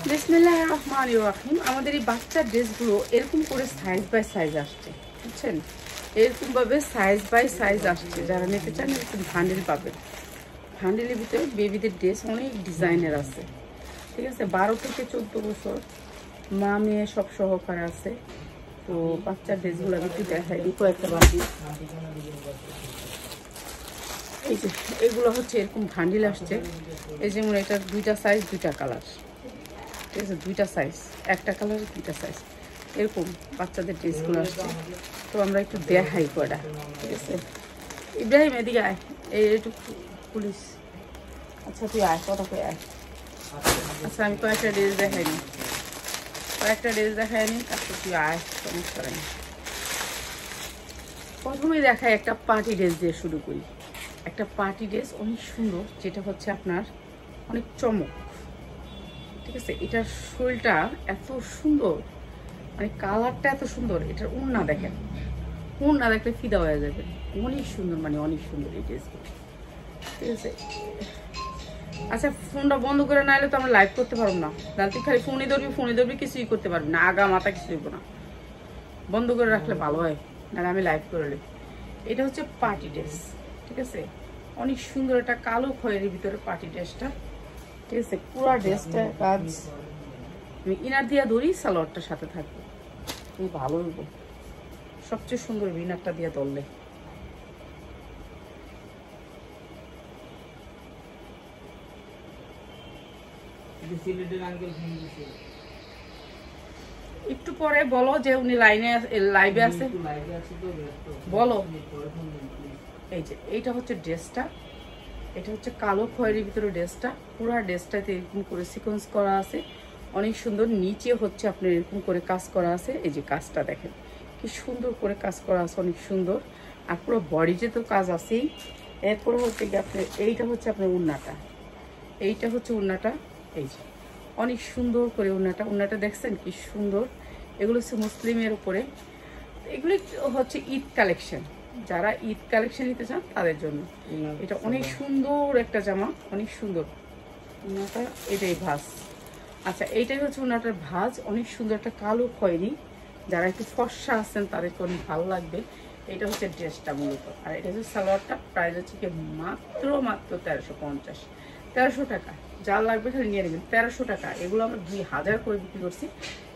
বিসমিল্লাহির রহমানির রহিম। আমাদের এই বাচ্চার ড্রেসগুলো এরকম করে সাইজ বাই সাইজ আসছে, বুঝছেন? এরকমভাবে সাইজ বাই সাইজ আসছে। যারা নিতে চান এরকম ভান্ডেল পাবেন। ভান্ডেলের ভিতরে বেবিদের ড্রেস অনেক ডিজাইনের আছে, ঠিক আছে? 12 থেকে 14 বছর মা মেয়ে সব সহকারে আছে। তো বাচ্চার ড্রেসগুলো আমি একটু দেখাই দিই কয়েকটা বাকি। এই যে এগুলো হচ্ছে এরকম ভান্ডেল আসছে। এই যেমন এটা 2টা সাইজ 2টা কালার, ঠিক আছে? 2টা সাইজ, একটা কালার 2টা সাইজ, এরকম বাচ্চাদের ড্রেসগুলো আসছে। তো আমরা একটু দেখাই কয়টা, ঠিক আছে? ইব্রাহিম এদিকে আয়, এই একটু পুলিশ। আচ্ছা তুই আয়, কথা কই আয়। আচ্ছা আমি কয়েকটা ড্রেস দেখাইনি, তারপর তুই আয়, সমস্যা নেই। প্রথমে দেখাই একটা পার্টি ড্রেস দিয়ে শুরু করি। একটা পার্টি ড্রেস অনেক সুন্দর, যেটা হচ্ছে আপনার অনেক চমক, ঠিক আছে? এটার শরীরটা এত সুন্দর, মানে কালারটা এত সুন্দর। এটার ওড়না দেখেন, ওড়না দেখলে ফিদা হয়ে যাবে। অনেক সুন্দর, মানে অনেক সুন্দর এই ড্রেসগুলো, ঠিক আছে? আচ্ছা ফোনটা বন্ধ করে না এলে তো আমরা লাইভ করতে পারবো না। তাহলে তুই খালি ফোনই ধরবি, কিছুই করতে পারবি না, আগা মাথা কিছু হইব না। বন্ধ করে রাখলে ভালো হয়, নাহলে আমি লাইভ করলে। এটা হচ্ছে পার্টি ড্রেস, ঠিক আছে? অনেক সুন্দর একটা কালো খয়েরির ভিতরে পার্টি ড্রেসটা, ঠিক আছে? পুরো ড্রেসটা কাজ আমি ইনার দিয়া ধরি, সালোয়ারটার সাথে থাকবে, খুবই ভালো হইব। সবচেয়ে সুন্দর ইনারটা দিয়ে ধরলে। একটু পরে বলো যে উনি লাইভে আছে, বলো। এই যে এইটা হচ্ছে ড্রেসটা, এটা হচ্ছে কালো খয়েরির ভিতরে ড্রেসটা। পুরো ড্রেসটাতে এরকম করে সিকোয়েন্স করা আছে, অনেক সুন্দর। নিচে হচ্ছে আপনার এরকম করে কাজ করা আছে। এই যে কাজটা দেখেন কি সুন্দর করে কাজ করা আছে, অনেক সুন্দর। আর পুরো বডিতে তো কাজ আছেই। এরপরে হচ্ছে কি আপনার এইটা হচ্ছে আপনার ওড়নাটা, এইটা হচ্ছে ওড়নাটা। এই যে অনেক সুন্দর করে ওড়নাটা দেখছেন কি সুন্দর। এগুলো হচ্ছে মুসলিমের উপরে, এগুলো হচ্ছে ঈদ কালেকশন। যারা ঈদ কালেকশন নিতে চান তাদের জন্য এটা অনেক সুন্দর একটা জামা, অনেক সুন্দর ওড়নাটা। এটাই ভাঁজ। আচ্ছা এইটাই হচ্ছে ওড়নাটার ভাঁজ, অনেক সুন্দর একটা কালো খয়েরি। যারা একটু ফর্সা আছেন তাদেরকে অনেক ভালো লাগবে। এটা হচ্ছে ড্রেসটা মূলত। আর এটা হচ্ছে সালোয়ারটা, প্রাইস হচ্ছে কি মাত্র 1350, 1300 টাকা। যা লাগবে খালি নিয়ে নেবেন, 1300 টাকা। এগুলো আমরা 2000 করে বিক্রি করছি,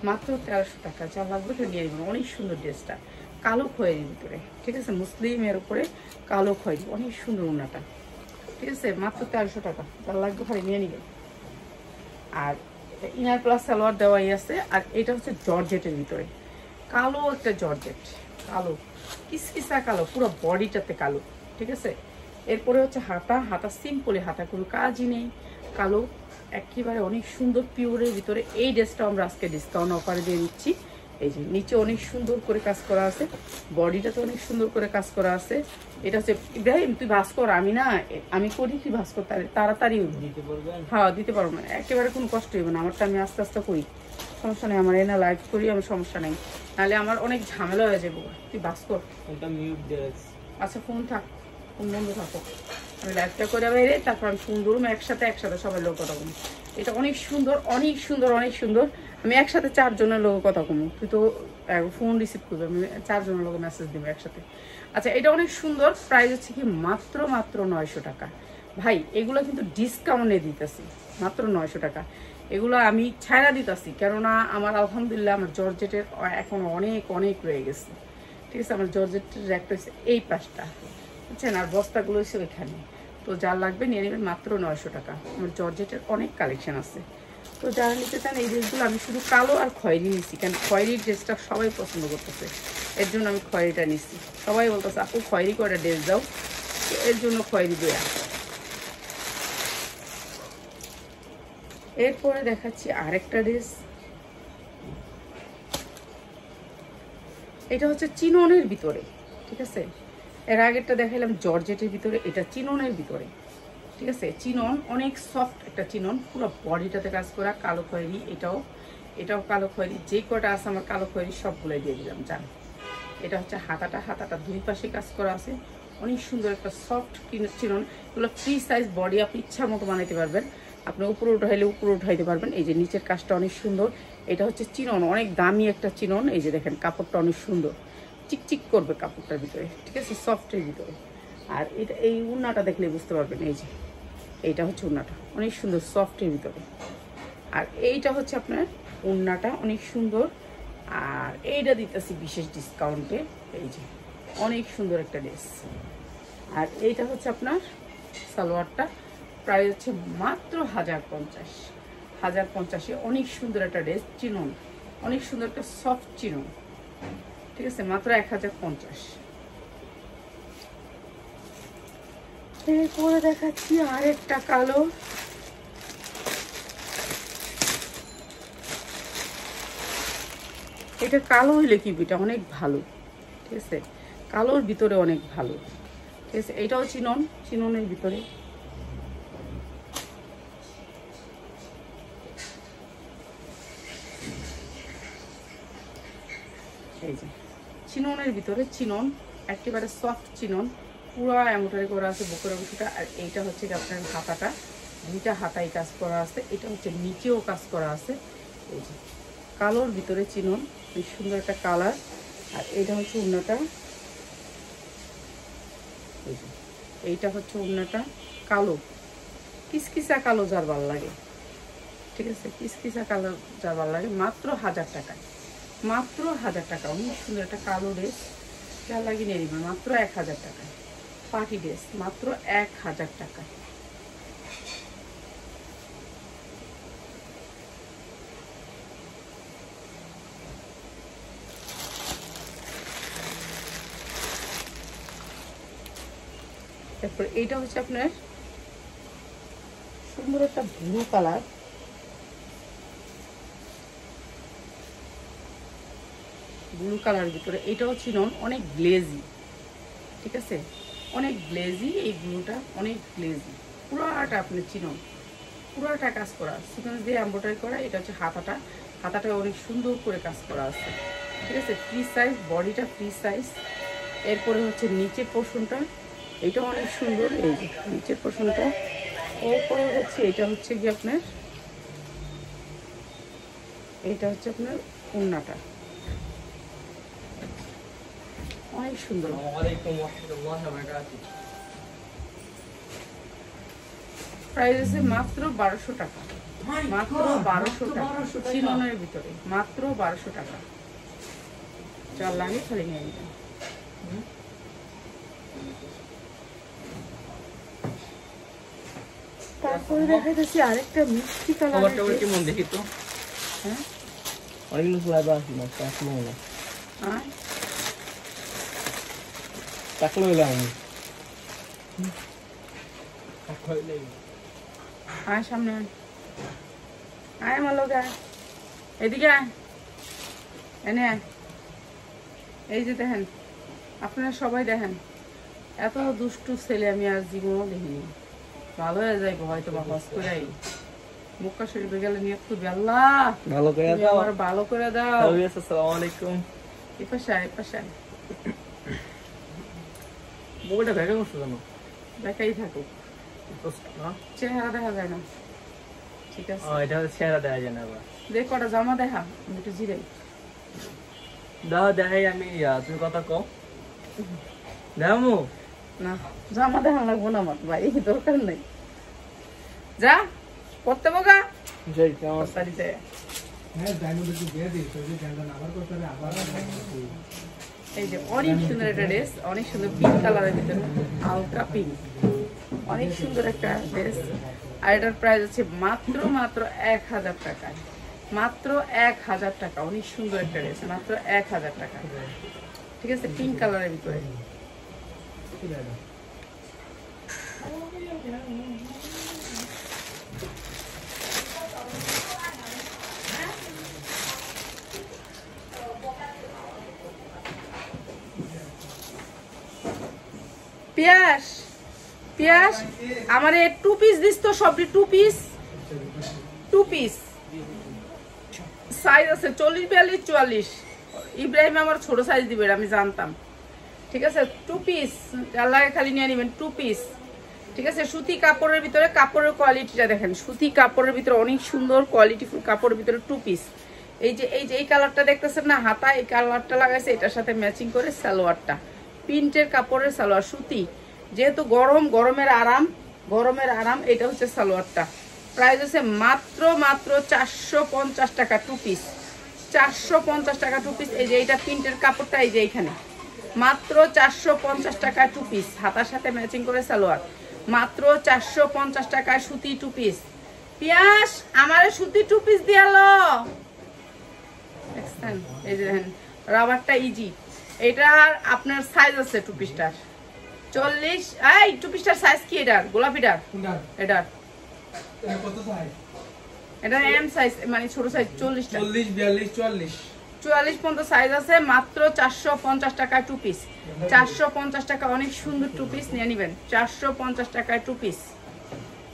মাত্র 1300 টাকা। যা লাগবে খালি নিয়ে নেবেন। অনেক সুন্দর ড্রেসটা, কালো খয়েরির ভিতরে, ঠিক আছে? মুসলিমের উপরে কালো খয়েরি, অনেক সুন্দর ওড়নাটা, ঠিক আছে? মাত্র 1300 টাকা। যা লাগবে খালি নিয়ে নেবেন। আর ইনার প্লাস সালোয়ার দেওয়াই আছে। আর এটা হচ্ছে জর্জেটের ভিতরে, কালো একটা জর্জেট, কালো কিসকিসা কালো, পুরো বডিটাতে কালো, ঠিক আছে? এরপরে হচ্ছে হাতা সিম্পলি, হাতা কোনো কাজই নেই, কালো একেবারে অনেক সুন্দর পিওরের ভিতরে। এই ড্রেসটা আমরা আজকে ডিসকাউন্ট অফারে দিয়ে দিচ্ছি। এই যে নিচে অনেক সুন্দর করে কাজ করা আছে, বডিটাতে অনেক সুন্দর করে কাজ করা আছে। এটা হচ্ছে ইব্রাহিম তুই ভাস কর, আমি করি, তুই ভাস কর, তাড়াতাড়ি দিতে পারবেন। হ্যাঁ দিতে পারবো না, একেবারে কোনো কষ্ট হইবে না। আমারটা আমি আস্তে আস্তে করি, সমস্যা নেই। আমার এনে লাইভ করি, আমার সমস্যা নেই, নাহলে আমার অনেক ঝামেলা হয়ে যাবো। তুই ভাস কর। আচ্ছা ফোন থাক, ফোন বন্ধ থাকো, আমি লাইভটা করে বাইরে, তারপর আমি ফোন ধরুন। একসাথে সবাই লোক কথা কম। এটা অনেক সুন্দর, অনেক সুন্দর, অনেক সুন্দর। আমি একসাথে 4 জনের লোক কথা কম, তুই তো ফোন রিসিভ করবে, আমি 4 জনের লোক মেসেজ দিব একসাথে। আচ্ছা এটা অনেক সুন্দর, প্রাইস হচ্ছে কি মাত্র 900 টাকা। ভাই এগুলো কিন্তু ডিসকাউন্টে দিতেছি, মাত্র 900 টাকা। এগুলো আমি ছাড়া দিতেছি, কেননা আমার আলহামদুলিল্লাহ আমার জর্জেটের এখন অনেক রয়ে গেছে, ঠিক আছে? আমার জর্জেটের র্যাকটা হচ্ছে এই পাশটা, বুঝছেন? আর বস্তাগুলো হচ্ছে ওইখানে। তো যা লাগবে নিয়ে নেবেন, মাত্র 900 টাকা। আমার জর্জেটের অনেক কালেকশন আছে। তো যারা নিতে চান এই ড্রেসগুলো, আমি শুধু কালো আর খয়েরি নিচ্ছি, কারণ খয়েরির ড্রেসটা সবাই পছন্দ করতেছে, এর জন্য আমি খয়েরিটা নিচ্ছি। সবাই বলতেছে আপু খয়েরি করে ড্রেস দাও, এর জন্য খয়েরি দেয়া। এরপরে দেখাচ্ছি আরেকটা ড্রেস। এটা হচ্ছে চিননের ভিতরে, ঠিক আছে? এর আগেরটা দেখাইলাম জর্জেটের ভিতরে, এটা চিননের ভিতরে, ঠিক আছে? চিনন অনেক সফট একটা চিনন, পুরো বডিটাতে কাজ করা, কালো খয়েরি। এটাও কালো খয়েরি। যে কটা আছে আমার কালো খয়েরি সবগুলোই দিয়ে দিলাম, জান। এটা হচ্ছে হাতাটা 2 পাশে কাজ করা আছে, অনেক সুন্দর একটা সফট চিনন। এগুলো ফ্রি সাইজ বডি, আপনি ইচ্ছা মতো বানাইতে পারবেন। আপনি উপরে উঠাইলে উপরে উঠাইতে পারবেন। এই যে নিচের কাজটা অনেক সুন্দর, এটা হচ্ছে চিনন, অনেক দামি একটা চিনন। এই যে দেখেন কাপড়টা অনেক সুন্দর, চিকচিক করবে কাপড়টার ভিতরে, ঠিক আছে, সফটের ভিতরে। আর এটা এই উন্নাটা দেখলে বুঝতে পারবেন, এই যে এইটা হচ্ছে উন্নাটা অনেক সুন্দর সফটের ভিতরে। আর এইটা হচ্ছে আপনার উন্নাটা অনেক সুন্দর। আর এইটা দিতেছি বিশেষ ডিসকাউন্টে, এই যে অনেক সুন্দর একটা ড্রেস। আর এইটা হচ্ছে আপনার সালোয়ারটা, প্রাইস হচ্ছে মাত্র 1050। 1050-এ অনেক সুন্দর একটা ড্রেস, চিনন, অনেক সুন্দর একটা সফট চিনন, ঠিক আছে, মাত্র 1050। এরপরে দেখাচ্ছি আরেকটা কালো। এটা কালো হইলে কি এটা অনেক ভালো, ঠিক আছে, কালোর ভিতরে অনেক ভালো, ঠিক আছে। এটাও চিনন, চিননের ভিতরে। এই যে চিননের ভিতরে চিনন, একেবারে সফট চিনন, পুরো এমব্রয়ডারি করা আছে বুকের অংশটা। আর এইটা হচ্ছে কি আপনার হাতাটা, দুইটা হাতায় কাজ করা আছে, এটা হচ্ছে নিচেও কাজ করা আছে। এই যে কালোর ভিতরে চিনন, বেশ সুন্দর একটা কালার। আর এইটা হচ্ছে উন্নাটা, এই যে এইটা হচ্ছে উন্নাটা, কালো কিসকিসা কালো যার ভালো লাগে, ঠিক আছে, কিসকিসা কালো যার ভালো লাগে, মাত্র 1000 টাকায়, মাত্র 1000 টাকা। অনেক সুন্দর একটা কালো ড্রেস, যা লাগিয়ে নিয়ে নেবেন মাত্র 1000 টাকায়। পার্টি ড্রেস মাত্র 1000 টাকা। তারপর এইটা হচ্ছে আপনার সুন্দর একটা ব্লু কালার, ব্লু কালার ভিতরে। এটাও চিনন, অনেক গ্লেজি, ঠিক আছে, অনেক গ্লেজি। এই ব্লুটা অনেক গ্লেজি, পুরাটা আপনি চিনন, পুরাটা কাজ করা, সিকোয়েন্স দিয়ে এমব্রয়ডারি করা। এটা হচ্ছে হাতাটা, হাতাটা অনেক সুন্দর করে কাজ করা আছে, ঠিক আছে, ফ্রি সাইজ, বডিটা ফ্রি সাইজ। এরপরে হচ্ছে নিচের পোর্শনটা, এটা অনেক সুন্দর, এই যে নিচের পোর্শনটা। এরপরে হচ্ছে এটা হচ্ছে কি আপনার, এটা হচ্ছে আপনার উন্নাটা, অনেক সুন্দর। প্রাইস আছে মাত্র 1200 টাকা, মাত্র 1200 টাকা, চিননের ভিতরে মাত্র 1200 টাকা। চার লাগে খালি নিয়ে নিবেন। তারপরে দেখা যাচ্ছে আরেকটা মিষ্টি কালার, কেমন দেখি তো। হ্যাঁ অনেকগুলো ফ্লাই বা আসি না, আসলো না, টাকলো হইলাম আমি, আয় সামনে আয়, আয় আমার লোক আয়, এদিকে আয়, এনে আয়। এই যে দেখেন, আপনারা সবাই দেখেন, এত দুষ্টু ছেলে আমি আর জীবনও দেখিনি। ভালো হয়ে যাইবো হয়তো বা হস করে মক্কা শরীফে গেলে নিয়ে করবি, আল্লাহ ভালো করে দাও, আমার ভালো করে দাও। আসসালামু আলাইকুম। এই পাশায় পাশায় বউটা ভেঙে বসছো জানো, দেখাই থাকুক, চেহারা দেখা যায় না, ঠিক আছে, এটা হচ্ছে চেহারা দেখা যায় না। আবার দেখ কটা জামা দেখা, আমি একটু জিরাই দাও, দেখাই আমি, তুমি কথা কও, দেখামু না, জামা দেখা লাগবো না আমার ভাই, দরকার নেই, যা করতে বগা যাই কেমন বাড়িতে। এই যে অনেক সুন্দর একটা ড্রেস, অনেক সুন্দর পিঙ্ক কালারের ভিতরে, হালকা পিঙ্ক, অনেক সুন্দর একটা ড্রেস। আর এটার প্রাইস আছে মাত্র মাত্র 1000 টাকায়, মাত্র 1000 টাকা। অনেক সুন্দর একটা ড্রেস, মাত্র 1000 টাকা, ঠিক আছে, পিঙ্ক কালারের ভিতরে। পিয়াস পিয়াস আমারে 2 পিস দিস তো, সবটি 2 পিস, 2 পিস সাইজ আছে 40, 42, 44। ইব্রাহিম আমার ছোট সাইজ দিবে, আমি জানতাম, ঠিক আছে। 2 পিস, আল্লাহকে খালি নিয়ে নেবেন, 2 পিস ঠিক আছে, সুতি কাপড়ের ভিতরে, কাপড়ের কোয়ালিটিটা দেখেন, সুতি কাপড়ের ভিতরে অনেক সুন্দর কোয়ালিটিফুল কাপড়ের ভিতরে 2 পিস। এই যে এই কালারটা দেখতেছেন না, হাতা এই কালারটা লাগাইছে, এটার সাথে ম্যাচিং করে সালোয়ারটা, প্রিন্টের কাপড়ের সালোয়ার, সুতি, যেহেতু গরমের আরাম। এটা হচ্ছে সালোয়ারটা, প্রাইস হচ্ছে মাত্র 450 টাকা 2 পিস, 450 টাকা 2 পিস। এই যে এইটা প্রিন্টের কাপড়টা, এই যে এইখানে মাত্র 450 টাকা 2 পিস, হাতার সাথে ম্যাচিং করে সালোয়ার, মাত্র 450 টাকায় সুতি 2 পিস। পিয়াস আমারে সুতি 2 পিস দিয়ালো, দেখছেন? এই যে দেখেন রাবারটা ইজি। এটার আপনার সাইজ আছে 2 পিসটার 40। এই 2 পিসটার সাইজ কি এটার? গোলাপিটার এটার কত সাইজ? এটা এম সাইজ, মানে ছোট সাইজ 40 টা, 40 42 44 44 পর্যন্ত সাইজ আছে, মাত্র 450 টাকায় 2 পিস, 450 টাকা। অনেক সুন্দর 2 পিস নিয়ে নেবেন, 450 টাকায় 2 পিস।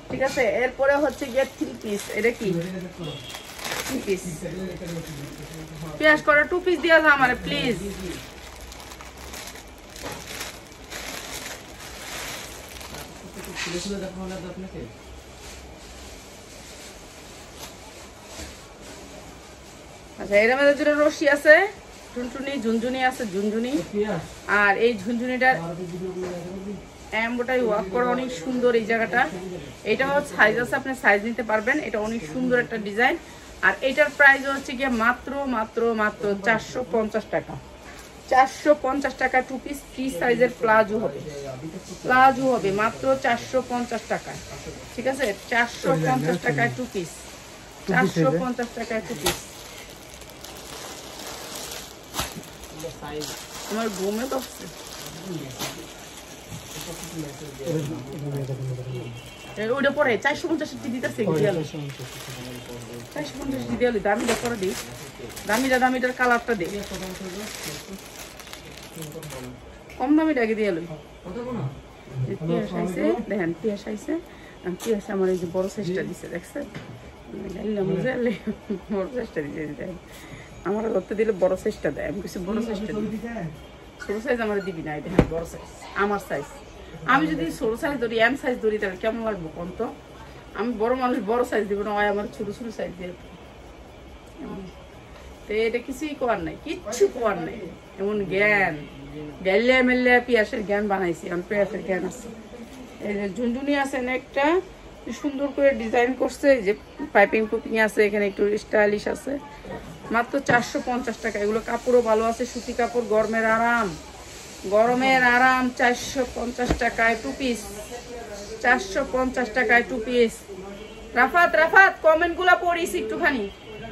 ঠিক আছে, এরপরে হচ্ছে গিয়ে 3 পিস। এটা কি 3 পিস? পেঁয়াজ করে 2 পিস দিয়া দাও আমারে প্লিজ। আচ্ছা, এর মধ্যে দুটো রশি আছে, টুনটুনি, ঝুনঝুনি আছে, ঝুনঝুনি। আর এই ঝুনঝুনিটার এমব্রয়ডারি ওয়ার্ক করা অনেক সুন্দর এই জায়গাটা। এটাও সাইজ আছে, আপনি সাইজ নিতে পারবেন। এটা অনেক সুন্দর একটা ডিজাইন। আর এটার প্রাইস হচ্ছে গিয়ে মাত্র 450 টাকা, 450 টাকা 2 পিস। ফ্রি সাইজের প্লাজো হবে মাত্র 450 টাকায়। ঠিক আছে, 450 টাকায় 2 পিস, 450 টাকায় 2 পিস। আমার ঘুমে তো ওইটা পরে 450 দিতেছে, 450 দিয়ে দামিটা পরে দিই, দামিটার কালারটা দিই, কম দামিটা আগে দিয়ে লই। পিয়াস আইছে, দেখেন পিয়াস আইছে, পিয়াস আমার এই যে বড় সাইজটা দিছে, দেখছেন? বড় সাইজটা দিতে দেখেন, আমার ধরতে দিলে বড় সাইজটা দেয়। আমি কিছু বড় সাইজটা দিই, ছোট সাইজ আমার দিবি না। দেখেন বড় সাইজ, আমার সাইজ। আমি যদি ছোট সাইজ ধরি, এম সাইজ ধরি, তাহলে কেমন লাগবে কোন তো? আমি বড় মানুষ, বড় সাইজ দিব না, আমার ছোট সাইজ দিয়ে। তো এটা কিছুই করার নাই, কিচ্ছু করার নাই। এমন জ্ঞান গেলে মেলে পিয়াসের জ্ঞান বানাইছি, আমার পিয়াসের জ্ঞান আছে। এই যে ঝুনঝুনি আছে না একটা, সুন্দর করে ডিজাইন করছে, এই যে পাইপিং পুপিং আছে, এখানে একটু স্টাইলিশ আছে। মাত্র 450 টাকা। এগুলো কাপড়ও ভালো আছে, সুতি কাপড়, গরমের আরাম 450 টাকায় 2 পিস, 450 টাকায় 2 পিস। রাফাত কমেন্ট গুলা পড়িস একটুখানি।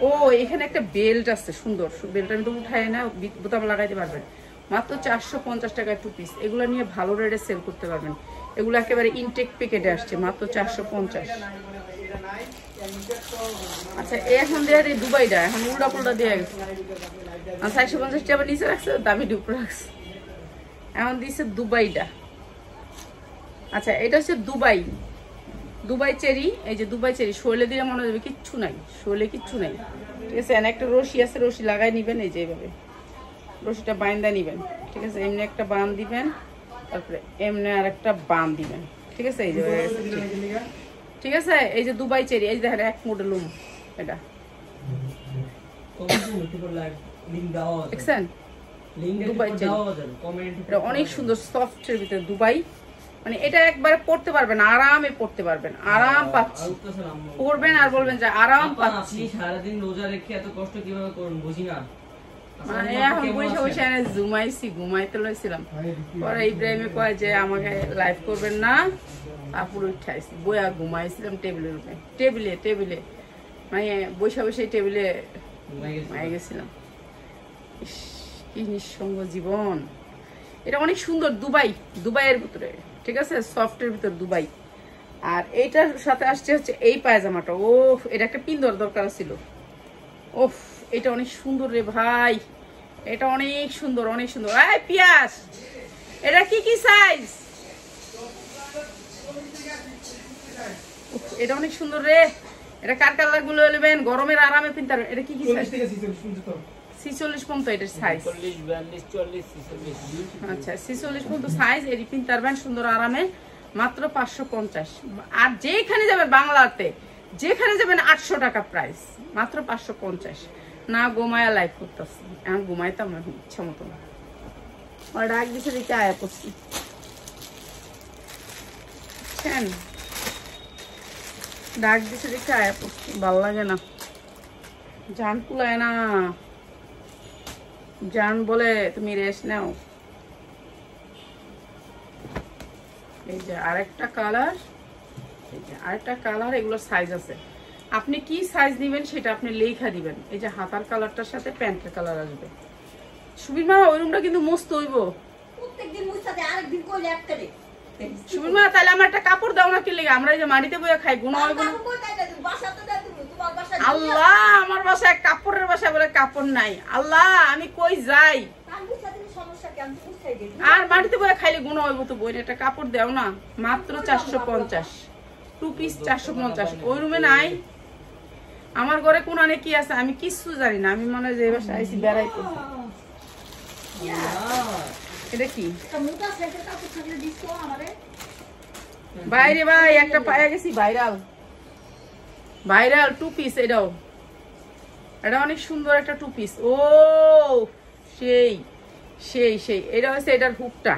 ও এখানে একটা বেল্ট আছে সুন্দর, বেল্ট আমি তো উঠাই না, বোতাম লাগাইতে পারবেন। মাত্র 450 টাকায় 2 পিস। এগুলো নিয়ে ভালো রেটে সেল করতে পারবেন। এগুলো একেবারে ইনটেক প্যাকেটে আসছে, মাত্র 450। আচ্ছা, এখন দেওয়া এই দুবাইটা এখন উল্টা পুল্টা দেওয়া গেছে। 450 টাকা নিচে রাখছে, দামি উপরে রাখছে, এখন দিচ্ছে দুবাইটা। আচ্ছা, এটা হচ্ছে দুবাই চেরি। এই যে দুবাই চেরি, শৈলে দিলে মনে হবে কিচ্ছু নাই, শৈলে কিচ্ছু নাই। ঠিক আছে, একটা রশি আছে, রশি লাগাই নিবেন, এই যে এইভাবে রশিটা বাইন্দা নিবেন। ঠিক আছে, এমনি একটা বান দিবেন, তারপরে এমনি আর একটা বান দিবেন। ঠিক আছে, এই যে ঠিক আছে। এই যে দুবাই চেরি, এই যে দেখেন এক মডেল এটা দেখছেন, দুবাই চেরি। এটা অনেক সুন্দর, সফটের ভিতরে দুবাই, মানে এটা একবারে পড়তে পারবেন, আরামে পড়তে পারবেন, আরাম পাচ্ছি, পড়বেন আর বলবেন যে আরাম পাচ্ছি। সারাদিন রোজা রেখে এত কষ্ট কিভাবে করুন বুঝি না। মানে এখন বসে এনে ঘুমাইতে লইছিলাম, পরে ইব্রাহিমে কয় যে আমাকে লাইভ করবেন না, তারপর উঠাইছি, বইয়া ঘুমাইছিলাম টেবিলের উপরে, টেবিলে মানে বসে টেবিলে ঘুমাই গেছিলাম। কি নিঃসঙ্গ জীবন। এটা অনেক সুন্দর, দুবাইয়ের ভিতরে। ঠিক আছে, সফটের ভিতর দুবাই। আর এইটার সাথে আসছে হচ্ছে এই পায়জামাটা। ও এটা একটা পিন্দর দরকার ছিল। ওফ, এটা অনেক সুন্দর রে ভাই, এটা অনেক সুন্দর। এই পিয়াস, এটা কি সাইজ? এটা অনেক সুন্দর রে। এটা কার কালার গুলো নেবেন, গরমের আরামে পিনতে পারবেন। এটা কি সাইজ? 46 পর্যন্ত এটার সাইজ। 40 42 40 46। আচ্ছা, 46 পর্যন্ত সাইজ। এটি পিনতে পারবেন সুন্দর আরামে। মাত্র 550। আর যেখানে যাবেন বাংলাতে, যেখানে যাবেন 800 টাকা প্রাইস, মাত্র 550। না ঘুমায়া লাইক করতেছি, এখন ঘুমাইতাম না ইচ্ছা মতো না। আর ডাক দিছে দিকে আয়া পড়ছি, ডাক দিছে দিকে আয়া পড়ছি, ভাল লাগে না, জান কুলায় না। জান বলে তুমি রেস্ট নাও। এই যে আরেকটা কালার, এই যে আরেকটা কালার, এগুলোর সাইজ আছে। আপনি কি সাইজ নেবেন সেটা আপনি লেখা দিবেন। এই যে হাতার কালারটার সাথে প্যান্টের কালার আসবে। সুবীর মা ওই রুমটা কিন্তু মস্ত হইব প্রত্যেকদিন মুছতে আরেকদিন কইলে একটা রে। সুবীর মা তাহলে আমার একটা কাপড় দাও না, কি লেগে আমরা এই যে মাটিতে বইয়া খাই, গুণ হইব না। আল্লাহ, আমার বাসায় কাপড়ের বাসায় বলে কাপড় নাই। আল্লাহ, আমি কই যাই আর মাটিতে বইয়া খাইলে গুণ হইব তো। বইয়ের একটা কাপড় দাও না, মাত্র 450, 2 পিস 450। ওই রুমে নাই, আমার ঘরে কোন আনে কি আছে আমি কিছু জানি না। আমি মনে হয় যে বাসায় আইছি বেড়াইতে। এটা কি বাইরে ভাই একটা পায়ে গেছি, ভাইরাল ভাইরাল 2 পিস। এটাও এটা অনেক সুন্দর একটা 2 পিস। ও সেই সেই সেই, এটা হচ্ছে এটার হুকটা,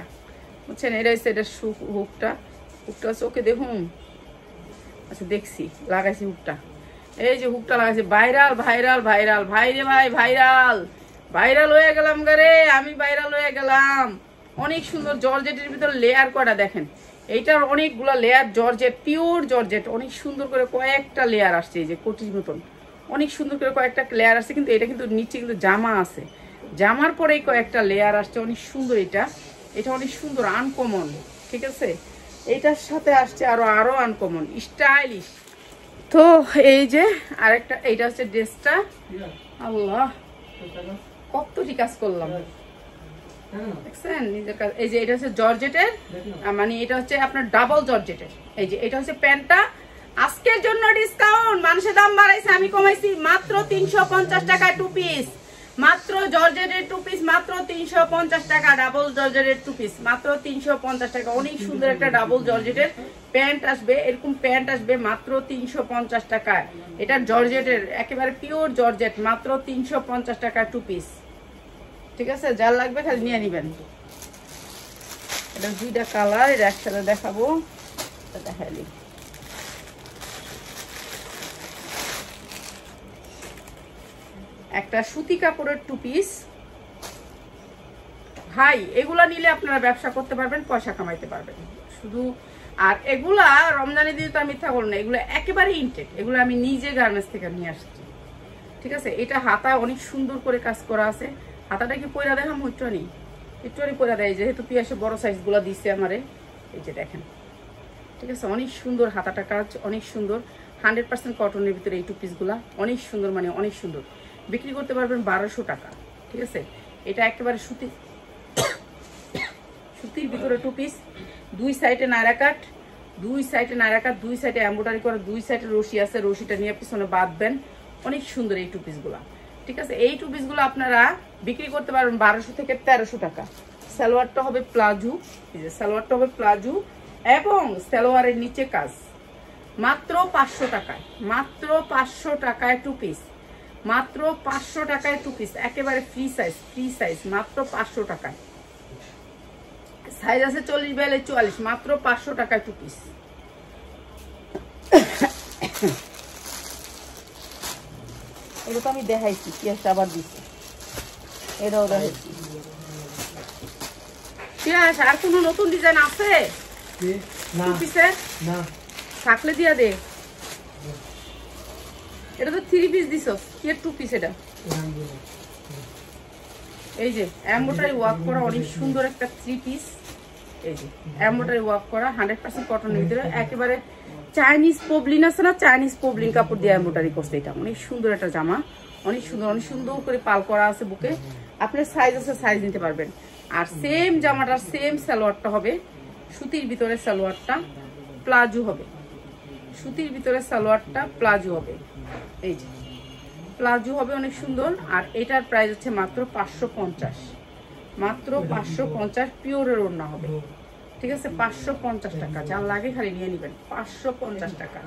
বুঝছেন? এটা হচ্ছে এটার হুকটা। হুকটা হচ্ছে ওকে দেখুন, আচ্ছা দেখছি, লাগাইছি হুকটা। এই যে হুকটা লাগাইছি, ভাইরাল ভাইরাল ভাইরাল, ভাইরে ভাই ভাইরাল, ভাইরাল হয়ে গেলাম গারে, আমি ভাইরাল হয়ে গেলাম। অনেক সুন্দর জর্জেটের ভিতর লেয়ার করা, দেখেন এইটার অনেকগুলা লেয়ার, জর্জেট, পিওর জর্জেট, অনেক সুন্দর করে কয়েকটা লেয়ার আসছে। এই যে কোটির মতন অনেক সুন্দর করে কয়েকটা লেয়ার আসছে, কিন্তু এটা কিন্তু নিচে কিন্তু জামা আছে, জামার পরেই কয়েকটা লেয়ার আসছে, অনেক সুন্দর। এটা এটা অনেক সুন্দর, আনকমন, ঠিক আছে? এইটার সাথে আসছে আরো আনকমন স্টাইলিশ। তো এই যে আরেকটা, এইটা হচ্ছে ড্রেসটা। আল্লাহ, কতটি কাজ করলাম দেখছেন নিজের কাজ। এই যে এটা হচ্ছে জর্জেটের, মানে এটা হচ্ছে আপনার ডাবল জর্জেটের। এই যে এটা হচ্ছে প্যান্টটা। আজকের জন্য ডিসকাউন্ট, মানুষের দাম বাড়াইছে, আমি কমাইছি, মাত্র 350 টাকা 2 পিস, মাত্র জর্জেটের 2 পিস, মাত্র 350 টাকা। ডাবল জর্জেটের 2 পিস মাত্র 350 টাকা। অনেক সুন্দর একটা ডাবল জর্জেটের প্যান্ট আসবে, এরকম প্যান্ট আসবে মাত্র 350 টাকায়। এটা জর্জেটের, একেবারে পিওর জর্জেট, মাত্র 350 টাকা 2 পিস, ঠিক আছে? যার লাগবে খালি নিয়ে নিবেন। এটা 2টা কালার, এটা একসাথে দেখাবো, দেখাইলি। একটা সুতি কাপড়ের 2 পিস। ভাই এগুলা নিলে আপনারা ব্যবসা করতে পারবেন, পয়সা কামাইতে পারবেন শুধু। আর এগুলা রমজানে দিয়ে তো আমি মিথ্যা বলবো না, এগুলো একেবারে ইনটেক, এগুলো আমি নিজে গার্মেন্টস থেকে নিয়ে আসছি, ঠিক আছে? এটা হাতা অনেক সুন্দর করে কাজ করা আছে। হাতাটা কি পয়রা দেখাম? একটুখানি পয়রা দেয়, যেহেতু পিয়াসে বড় সাইজ গুলা দিচ্ছে আমারে। এই যে দেখেন, ঠিক আছে? অনেক সুন্দর হাতাটা কাজ, অনেক সুন্দর, 100% কটনের ভিতরে এই 2 পিস গুলা অনেক সুন্দর, মানে অনেক সুন্দর। বিক্রি করতে পারবেন 1200 টাকা, ঠিক আছে? এটা একেবারে সুতির ভিতরে 2 পিস, 2 সাইডে নায়রা কাট, 2 সাইডে নায়রা কাট, 2 সাইডে এমব্রয়ডারি করা, 2 সাইডে রশি আছে, রশিটা নিয়ে পিছনে বাঁধবেন। অনেক সুন্দর এই 2 পিস গুলা, ঠিক আছে? এই 2 পিস গুলো আপনারা বিক্রি করতে পারবেন 1200 থেকে 1300 টাকা। সালোয়ারটা হবে প্লাজো, এই যে সালোয়ারটা হবে প্লাজো এবং সালোয়ারের নিচে কাজ, মাত্র 500 টাকায়, মাত্র 500 টাকায় 2 পিস, মাত্র 500 টাকায় 2 পিস, একেবারে ফ্রি সাইজ, মাত্র 500 টাকায়। সাইজ আছে 40, 42, 44, মাত্র 500 টাকায় 2 পিস। এটা তো আমি দেখাইছি, কি একটা আবার দিচ্ছি, এটাও দেখাইছি। আর কোনো নতুন ডিজাইন আছে? থাকলে দিয়া দে। এটা তো 3 পিস দিছ, কি 2 পিস? এটা এই যে এমব্রয়ডারি ওয়ার্ক করা, অনেক সুন্দর একটা 3 পিস। এই যে এমব্রয়ডারি ওয়ার্ক করা, 100% কটনের ভিতরে, একেবারে চাইনিজ পবলিন আছে না, চাইনিজ পবলিন কাপড় দিয়ে এমব্রয়ডারি করছে। এটা অনেক সুন্দর একটা জামা, অনেক সুন্দর করে পাল করা আছে বুকে। আপনার সাইজ আছে, সাইজ নিতে পারবেন। আর সেম জামাটার সেম সালোয়ারটা হবে সুতির ভিতরে, সালোয়ারটা প্লাজো হবে, সুতির ভিতরে সালোয়ারটা প্লাজো হবে। এই যে প্লাজো হবে, অনেক সুন্দর। আর এটার প্রাইস হচ্ছে মাত্র 550, মাত্র 550। পিওরের ওড়না হবে, ঠিক আছে 550 টাকা, যা লাগে খালি নিয়ে নেবেন। 550 টাকা,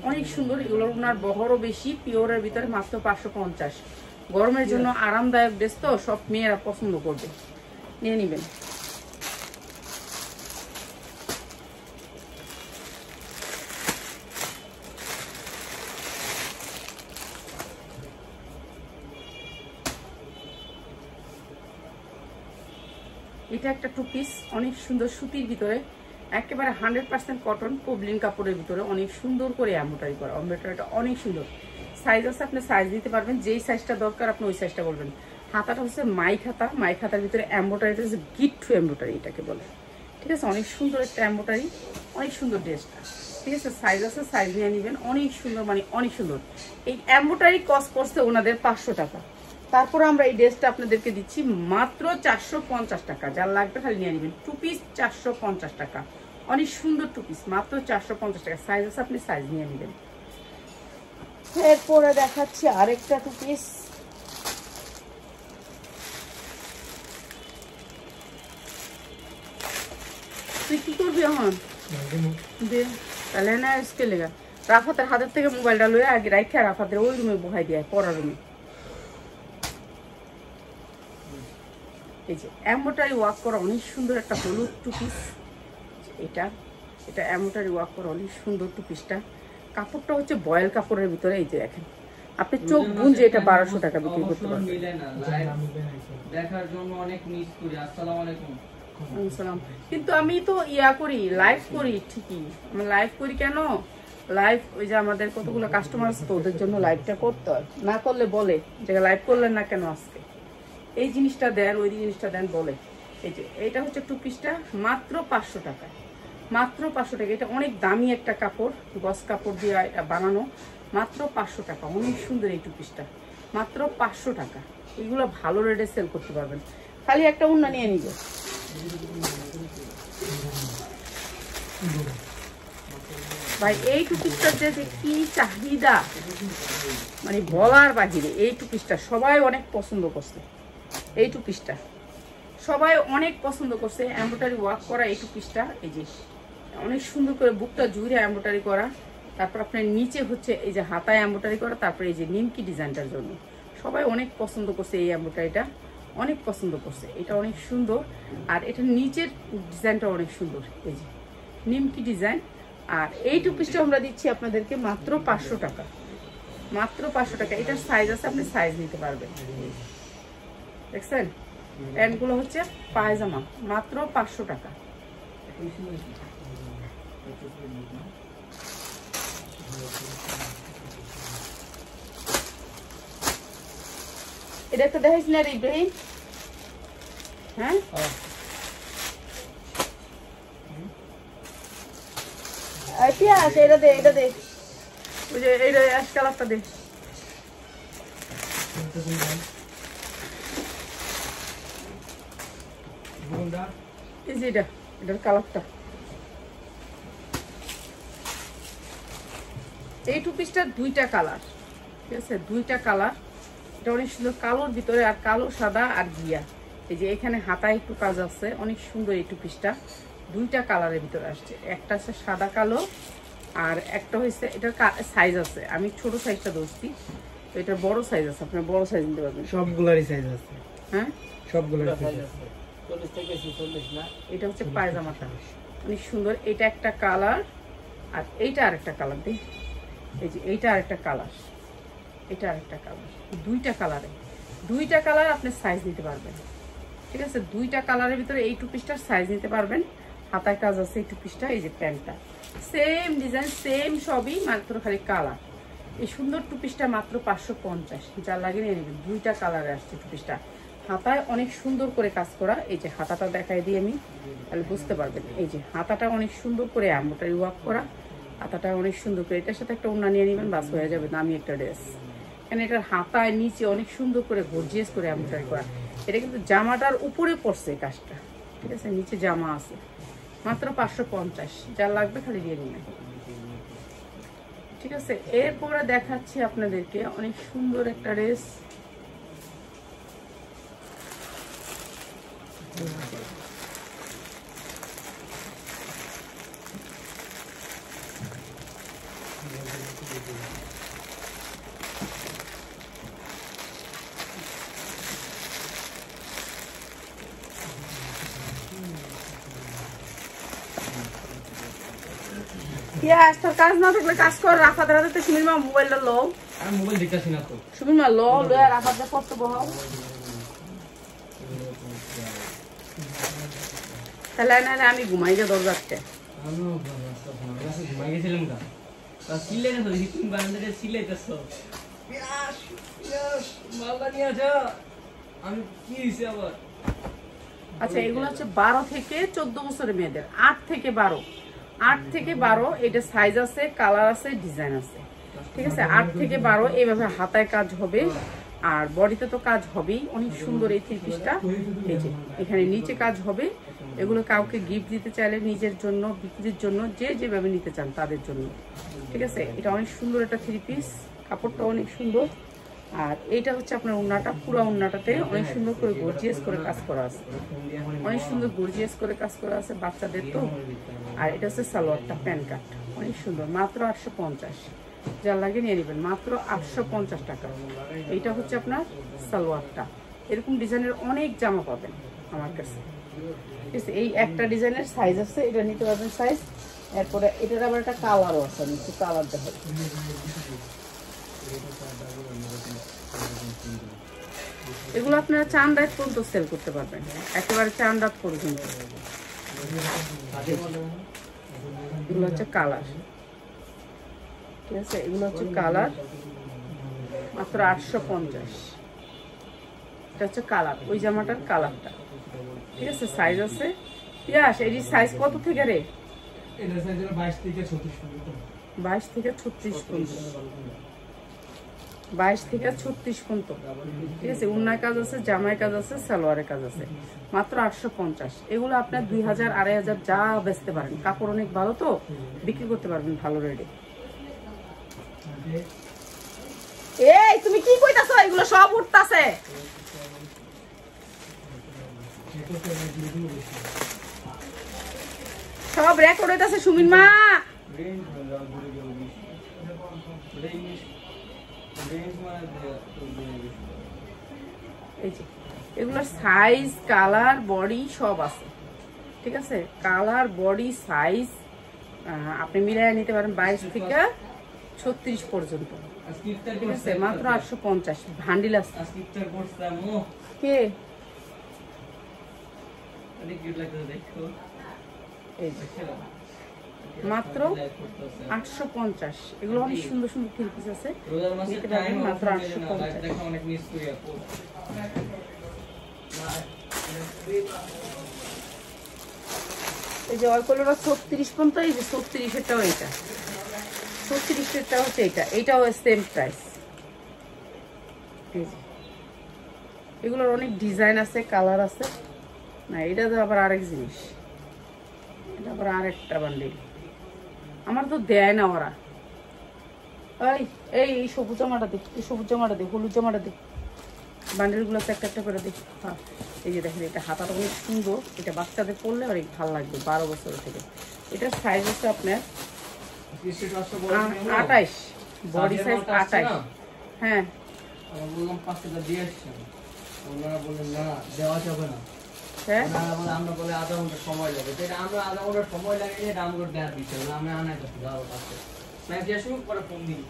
অনেক সুন্দর। এগুলোর ওনার বহরও বেশি, পিওরের ভিতরে মাত্র 550। গরমের জন্য আরামদায়ক ড্রেস তো, সব মেয়েরা পছন্দ করবে, নিয়ে নেবেন। এটা একটা 2 পিস, অনেক সুন্দর সুতির ভিতরে, একেবারে 100% কটন পবলিন কাপড়ের ভিতরে, অনেক সুন্দর করে এমব্রয়ডারি করা। এমব্রয়ডারিটা অনেক সুন্দর। সাইজ আছে, আপনি সাইজ দিতে পারবেন, যেই সাইজটা দরকার আপনি ওই সাইজটা বলবেন। হাতাটা হচ্ছে মাই খাতা, মাই খাতার ভিতরে এমব্রয়ডারিটা হচ্ছে গিট্টু এমব্রয়ডারি এটাকে বলে। ঠিক আছে, অনেক সুন্দর একটা এমব্রয়ডারি, অনেক সুন্দর ড্রেসটা। ঠিক আছে, সাইজ আছে, সাইজ নিয়ে নেবেন। অনেক সুন্দর, মানে অনেক সুন্দর। এই এমব্রয়ডারি কস্ট করছে ওনাদের 500 টাকা। তারপর আমরা এই ড্রেসটা আপনাদেরকে দিচ্ছি মাত্র 450 টাকা, যার লাগবে খালি নিয়ে নেবেন। 2 পিস 450 টাকা, অনেক সুন্দর 2 পিস, মাত্র 450 টাকা। সাইজ আছে, আপনি সাইজ নিয়ে নেবেন। এরপরে দেখাচ্ছি আরেকটা 2 পিস। তুই কি করবি এখন? দে তাহলে না আজকে লেগা রাফাতের হাতের থেকে মোবাইলটা লয়ে আগে রাখা, রাফাতের ওই রুমে বহাই দিয়ে পড়ার রুমে। এই যে এমব্রয়ডারি ওয়ার্ক করা অনেক সুন্দর একটা হলুদ 2 পিস। এটা এমব্রয়ডারি ওয়ার্ক করা অনেক সুন্দর 2 পিসটা। কাপড়টা হচ্ছে বয়েল কাপড়ের ভিতরে। এই যে দেখেন, আপনি চোখ বুঝে এটা 1200 টাকা বিক্রি করতে পারবেন। দেখার জন্য অনেক মিস করি। আসসালামু আলাইকুম। আসসালাম। কিন্তু আমি তো করি, লাইভ করি ঠিকই। আমি লাইভ করি কেন? লাইভ ওই যে আমাদের কতগুলো কাস্টমার আছে তো, ওদের জন্য লাইভটা করতে হয়। না করলে বলে যে লাইভ করলেন না কেন আজকে, এই জিনিসটা দেন, ওই জিনিসটা দেন বলে। এই যে এটা হচ্ছে 2 পিসটা, মাত্র 500 টাকা, মাত্র 500 টাকা। এটা অনেক দামি একটা কাপড়, গস কাপড় দিয়ে এটা বানানো, মাত্র 500 টাকা। অনেক সুন্দর এই 2 পিসটা, মাত্র 500 টাকা। এগুলো ভালো রেটে সেল করতে পারবেন। খালি একটা উন্না নিয়ে নিবে ভাই। এই 2 পিসটার যে কি চাহিদা, মানে বলার বাহিরে। এই 2 পিসটা সবাই অনেক পছন্দ করছে। এই 2 পিসটা সবাই অনেক পছন্দ করছে। এমব্রয়ডারি ওয়ার্ক করা এই 2 পিসটা। এই যে অনেক সুন্দর করে বুকটা জুড়ে এমব্রয়ডারি করা, তারপর আপনার নিচে হচ্ছে এই যে হাতায় এমব্রয়ডারি করা, তারপরে এই যে নিমকি ডিজাইনটার জন্য সবাই অনেক পছন্দ করছে। এই এমব্রয়ডারিটা অনেক পছন্দ করছে, এটা অনেক সুন্দর। আর এটা নিচের ডিজাইনটা অনেক সুন্দর, এই যে নিমকি ডিজাইন। আর এই 2 পিসটা আমরা দিচ্ছি আপনাদেরকে মাত্র 500 টাকা, মাত্র 500 টাকা। এটার সাইজ আছে, আপনি সাইজ নিতে পারবেন। দেখছেন, প্যান্টগুলো হচ্ছে পায়জামা, মাত্র 500 টাকা। এটা একটা দেখাইস না রে ইব্রাহিম? হ্যাঁ, পিয়াস এটা দে, এটা দে, ওই যে এইটা অ্যাশ কালারটা দে। এই যে এটার কালারটা। এই 2 পিসটার 2টা কালার, ঠিক আছে, 2টা কালার। এটা অনেক সুন্দর, কালোর ভিতরে আর কালো, সাদা আর ঘিয়া। এই যে এখানে হাতায় একটু কাজ আছে, অনেক সুন্দর। এই 2 পিসটা 2টা কালারের ভিতরে আসছে। একটা আছে সাদা কালো, আর একটা হয়েছে এটার সাইজ আছে। আমি ছোট সাইজটা ধরছি, তো এটার বড় সাইজ আছে, আপনার বড় সাইজ নিতে পারবেন। সবগুলারই সাইজ আছে। হ্যাঁ, সবগুলারই সাইজ আছে। এটা হচ্ছে পায়জামাটা, অনেক সুন্দর। এটা একটা কালার, আর এইটা আরেকটা কালার। দেখ, এই যে এইটা আরেকটা কালার, এটা আরেকটা কালার। 2টা কালারে, 2টা কালার আপনি সাইজ নিতে পারবেন। ঠিক আছে, 2টা কালারের ভিতরে এই 2 পিসটার সাইজ নিতে পারবেন। হাতায় কাজ আছে এই 2 পিসটা। এই যে প্যান্টটা সেম ডিজাইন, সেম সবই, মাত্র খালি কালার। এই সুন্দর 2 পিসটা মাত্র 550, যা লাগে নিয়ে নেবেন। 2টা কালারে আসছে 2 পিসটা। হাতায় অনেক সুন্দর করে কাজ করা। এই যে হাতাটা দেখাই দিই আমি, তাহলে বুঝতে পারবেন। এই যে হাতাটা অনেক সুন্দর করে এমব্রয়ডারি ওয়ার্ক করা, হাতাটা অনেক সুন্দর করে। এটার সাথে একটা ওড়না নিয়ে নেবেন, বাস হয়ে যাবে দামি একটা ড্রেস। কারণ এটার হাতায় নিচে অনেক সুন্দর করে গর্জিয়াস করে এমব্রয়ডারি করা। এটা কিন্তু জামাটার উপরে পড়ছে কাজটা, ঠিক আছে, নিচে জামা আছে। মাত্র 550, যা লাগবে খালি দিয়ে নিন। ঠিক আছে, এরপরে দেখাচ্ছি আপনাদেরকে অনেক সুন্দর একটা ড্রেস। পিয়াস তোর কাজ না থাকলে কাজ কর, রাফাদের হাতে তো সুমির মা মোবাইলটা লো। আমি মোবাইল দেখতেছি না তো। সুমির মা লো রাফাদের করতে বহাও। তাহলে না আমি ঘুমাই যা দরজাতে। আমিও ঘুমাই গেছিলাম না। তা সিলাই না তো হিটিং বারান্দাতে সিলাইতেছো। মালটা নিয়ে আসো। আমি কি হইছে আবার? আচ্ছা এগুলো হচ্ছে 12 থেকে 14 বছরের মেয়েদের, 8 থেকে 12, 8 থেকে 12 এটা সাইজ আছে, কালার আছে, ডিজাইন আছে, ঠিক আছে। 8 থেকে 12 এইভাবে হাতায় কাজ হবে আর বডিতে তো কাজ হবেই। অনেক সুন্দর এই থ্রি পিসটা, এই যে এখানে নিচে কাজ হবে। এগুলো কাউকে গিফট দিতে চাইলে, নিজের জন্য, বিক্রির জন্য, যে যেভাবে নিতে চান তাদের জন্য, ঠিক আছে। এটা অনেক সুন্দর একটা থ্রি পিস, কাপড়টা অনেক সুন্দর। আর এইটা হচ্ছে আপনার ওড়নাটা, পুরো ওড়নাটাতে অনেক সুন্দর করে গর্জিয়াস করে কাজ করা আছে, অনেক সুন্দর গর্জিয়াস করে কাজ করা আছে বাচ্চাদের তো। আর এটা হচ্ছে সালোয়ারটা, প্যান্ট কাট, অনেক সুন্দর, মাত্র 850। যার লাগে নিয়ে নেবেন, মাত্র 850 টাকা। এইটা হচ্ছে আপনার সালোয়ারটা। এরকম ডিজাইনের অনেক জামা পাবেন আমার কাছে, ঠিক আছে। এই একটা ডিজাইনের সাইজ আছে, এটা নিতে পারবেন সাইজ। এরপরে এটার আবার একটা কালারও আছে, নিচে কালার দেখা। এগুলো আপনারা চান রাত পর্যন্ত সেল করতে পারবেন, একেবারে চান রাত পর্যন্ত। এগুলো হচ্ছে কালার, ঠিক আছে। এগুলো হচ্ছে কালার, মাত্র 850। এটা হচ্ছে কালার, ওই জামাটার কালারটা, ঠিক আছে। সাইজ আছে পিয়াস, এই সাইজ কত থেকে রে? এটা সাইজ হলো 22 থেকে 36 পর্যন্ত। 22 থেকে 36 পর্যন্ত, 22 থেকে 36 পর্যন্ত, ঠিক আছে। উন্নায় কাজ আছে, জামায় কাজ আছে, সালোয়ারের কাজ আছে, মাত্র 850। এগুলো আপনার 2000 2500 যা বেচতে পারেন, কাপড় অনেক ভালো তো, বিক্রি করতে পারবেন ভালো রেটে। এই তুমি কি কইতাছো? এগুলো সব উঠতাছে, সব রেকর্ড হইতাছে সুমিন মা। এই যে এগুলোর সাইজ, কালার, বডি সব আছে, ঠিক আছে। কালার, বডি, সাইজ আপনি মিলাই নিতে পারেন 22 থেকে 36 পর্যন্ত, ঠিক আছে। মাত্র 850 ভান্ডিল আছে। কে মাত্র 850। এগুলো অনেক সুন্দর সুন্দর থ্রি পিস আছে, নিতে পারবেন মাত্র 850। এই যে অয়কলরা 36 পর্যন্ত, এই যে 36-এরটাও এটা, 36-এরটা হচ্ছে এটা, এটাও সেম প্রাইস। এই যে এগুলোর অনেক ডিজাইন আছে, কালার আছে। না এটা তো আবার আরেক জিনিস, এটা আবার আরেকটা বান্ডিল। আমার তো দেয় না ওরা। এই সবুজ জামাটা দেখ, এই সবুজ জামাটা দেখ, হলুদ জামাটা দেখ, বান্ডিলগুলো একটা একটা করে দেখ। হ্যাঁ এই যে দেখেন, এটা হাতাটা অনেক সুন্দর, এটা বাচ্চাদের পরলে অনেক ভালো লাগবে 12 বছর থেকে। এটার সাইজ হচ্ছে আপনার 28, বডি সাইজ 28। হ্যাঁ বললাম 5 দিয়ে আসছেন, ওনারা বললেন না দেওয়া যাবে না। আমরা বলে আধা ঘন্টা সময় লাগে, আমরা আধা ঘন্টা সময় লাগে, এটা আমাদের দেওয়ার বিষয় না। আমি আনাই করতে যাওয়ার কাছে মানে যে শুরু করে ফোন দিই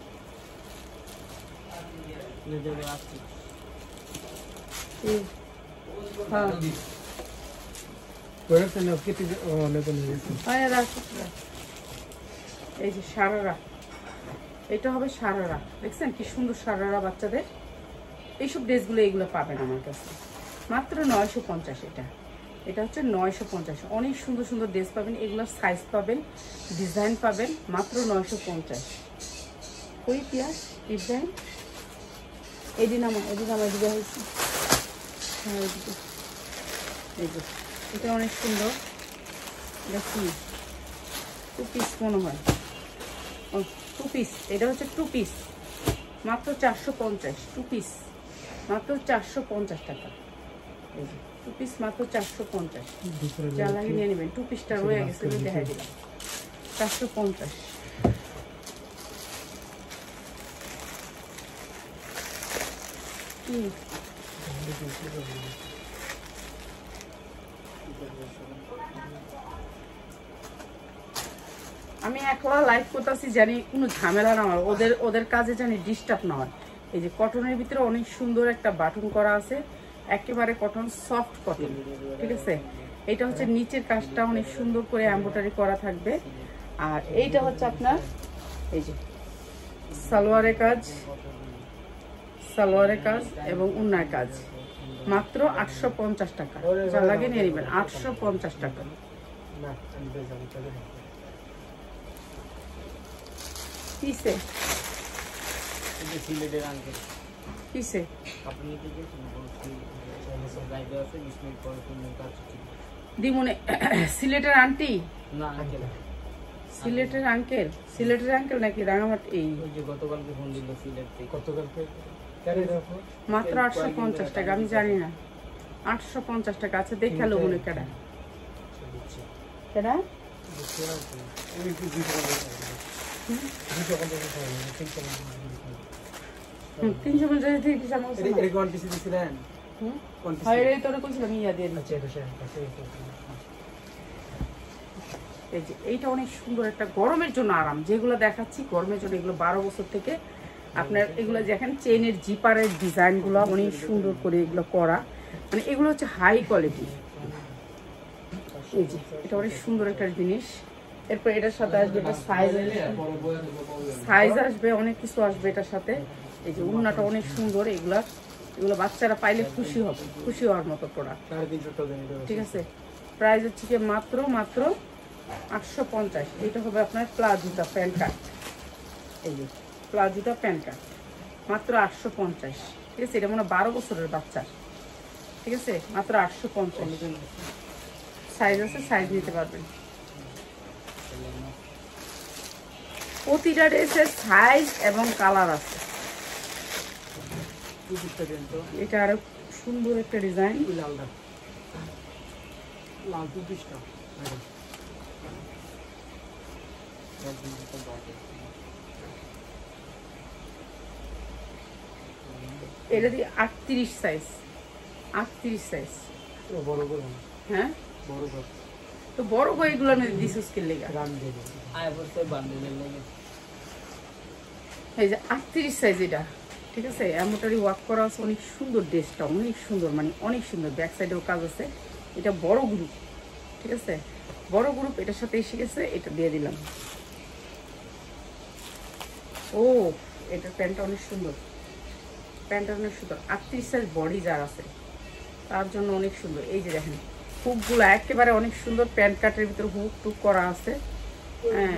আসছি। এই যে সারারা, এটা হবে সারারা, দেখছেন কি সুন্দর সারারা বাচ্চাদের। এইসব ড্রেসগুলো এগুলো পাবেন আমার কাছে মাত্র 950। এটা হচ্ছে 950। অনেক সুন্দর সুন্দর ড্রেস পাবেন, এগুলোর সাইজ পাবেন, ডিজাইন পাবেন, মাত্র 950। ওই পিয়াস ডিজাইন এদিন আমার দিকে হয়েছে। হ্যাঁ এদিকে, এই যে এটা অনেক সুন্দর। এটা কি 2 পিস মনে হয়, 2 পিস। এটা হচ্ছে 2 পিস, মাত্র 450। 2 পিস মাত্র 450 টাকা। এই যে 2 পিস মাত্র 450। যা লাগে নিয়ে নেবেন। 2 পিসটা রয়ে গেছে, দেখাই দিলাম, 450। আমি একলা লাইভ করতেছি জানি কোনো ঝামেলা না হয়, ওদের কাজে জানি ডিস্টার্ব না হয়। এই যে কটনের ভিতরে অনেক সুন্দর একটা বাটন করা আছে, একেবারে কটন, সফট কটন, ঠিক আছে। এটা হচ্ছে নিচের কাজটা অনেক সুন্দর করে এমব্রয়ডারি করা থাকবে। আর এইটা হচ্ছে আপনার এই যে সালোয়ারের কাজ এবং উন্নার কাজ, মাত্র 850 টাকা। যা লাগে নিয়ে নেবেন, 850 টাকা। কিসে কিসে দিমনে সিলেটের আন্টি, সিলেটের আঙ্কেল নাকি রাঙামাটি? এই গতকালকে ফোন দিল সিলেট থেকে, গতকালকে মাত্র 850 টাকা। আমি জানি না 850 টাকা আছে, দেখালো মনে কেডা কেডা 350 থেকে কিছু আমার এইটা অনেক সুন্দর একটা গরমের জন্য আরাম, যেগুলো দেখাচ্ছি গরমের জন্য। এগুলো 12 বছর থেকে আপনার এগুলো দেখেন, চেইনের জিপারের ডিজাইন গুলো অনেক সুন্দর করে এগুলো করা, মানে এগুলো হচ্ছে হাই কোয়ালিটি। এই যে এটা অনেক সুন্দর একটা জিনিস। এরপর এটার সাথে আসবে এটা সাইজ আসবে, অনেক কিছু আসবে এটার সাথে। এই যে উন্নাটা অনেক সুন্দর, এগুলো বাচ্চারা পাইলে খুশি হওয়ার মতো প্রোডাক্ট, ঠিক আছে। প্রাইস হচ্ছে কি মাত্র 850। এটা হবে আপনার প্লাজোটা প্যান্ট কাট, এই যে প্লাজোটা প্যান্ট কাট, মাত্র 850, ঠিক আছে। এটা মনে 12 বছরের বাচ্চা, ঠিক আছে, মাত্র 850। সাইজ আছে, সাইজ নিতে পারবেন। প্রতিটা ড্রেসের সাইজ এবং কালার আছে। এটা আরো সুন্দর একটা ডিজাইন, এটা দিয়ে 38 সাইজ, হ্যাঁ তো বড় করে এগুলো দিছিস কি লেগা? এই যে 38 সাইজ এটা, ঠিক আছে। এমব্রয়ডারি ওয়ার্ক করা আছে, অনেক সুন্দর ড্রেসটা, অনেক সুন্দর, মানে অনেক সুন্দর। ব্যাক সাইডেও কাজ আছে। এটা বড় গ্রুপ, ঠিক আছে, বড় গ্রুপ। এটার সাথে এসে গেছে, এটা দিয়ে দিলাম। ও এটার প্যান্টটা অনেক সুন্দর, 38 সাইজ বডি যার আছে তার জন্য অনেক সুন্দর। এই যে দেখেন হুকগুলো একেবারে অনেক সুন্দর, প্যান্ট কাটের ভিতরে হুক টুক করা আছে, হ্যাঁ।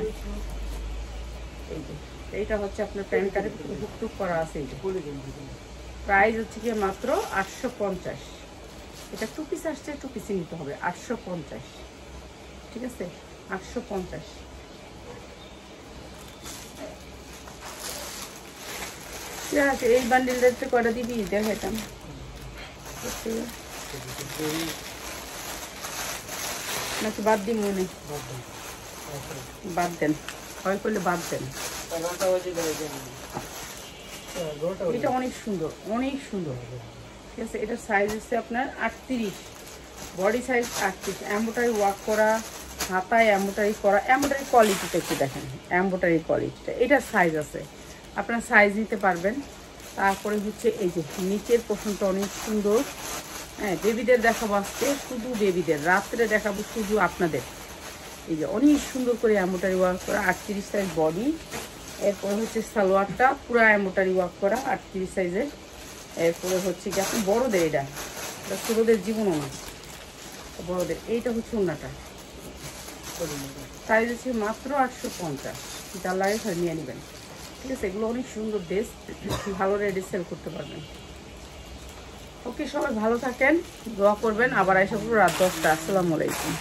এই যে এইটা হচ্ছে আপনার প্যান্ট কাটের ভিতরে হুক টুক করা আছে। এই যে প্রাইস হচ্ছে কি মাত্র 850। এটা 2 পিস আসছে, 2 পিসই নিতে হবে, 850, ঠিক আছে, 850। এই বান্ডিলটা কয়টা দিবি দেখাইতাম, নাকি বাদ দিই? মনে বাদ দেন, হয় করলে বাদ দেন। এটা অনেক সুন্দর, ঠিক আছে। এটার সাইজ হচ্ছে আপনার 38, বডি সাইজ 38। এমব্রয়ডারি ওয়ার্ক করা, হাতায় এমব্রয়ডারি করা। এমব্রয়ডারি কোয়ালিটিটা একটু দেখেন, এমব্রয়ডারি কোয়ালিটিটা। এটার সাইজ আছে, আপনার সাইজ নিতে পারবেন। তারপরে হচ্ছে এই যে নিচের পোর্শনটা অনেক সুন্দর, হ্যাঁ। বেবিদের দেখাবো আজকে, শুধু বেবিদের, রাত্রে দেখাবো শুধু আপনাদের। এই যে অনেক সুন্দর করে এমব্রয়ডারি ওয়ার্ক করা, 38 সাইজ বডি। এরপরে হচ্ছে সালোয়ারটা পুরো এমব্রয়ডারি ওয়ার্ক করা, 38 সাইজের। এরপরে হচ্ছে কি আপনি বড়দের, এটা ছোটদের জীবনও না, বড়দের। এইটা হচ্ছে ওনাটা, সাইজ হচ্ছে মাত্র 850। যার লাগে নিয়ে নেবেন, ঠিক আছে। এগুলো অনেক সুন্দর ড্রেস, ভালো রেডি সেল করতে পারবেন। ওকে, সবাই ভালো থাকেন, দোয়া করবেন। আবার এসে রাত 10টা। আসসালামু আলাইকুম।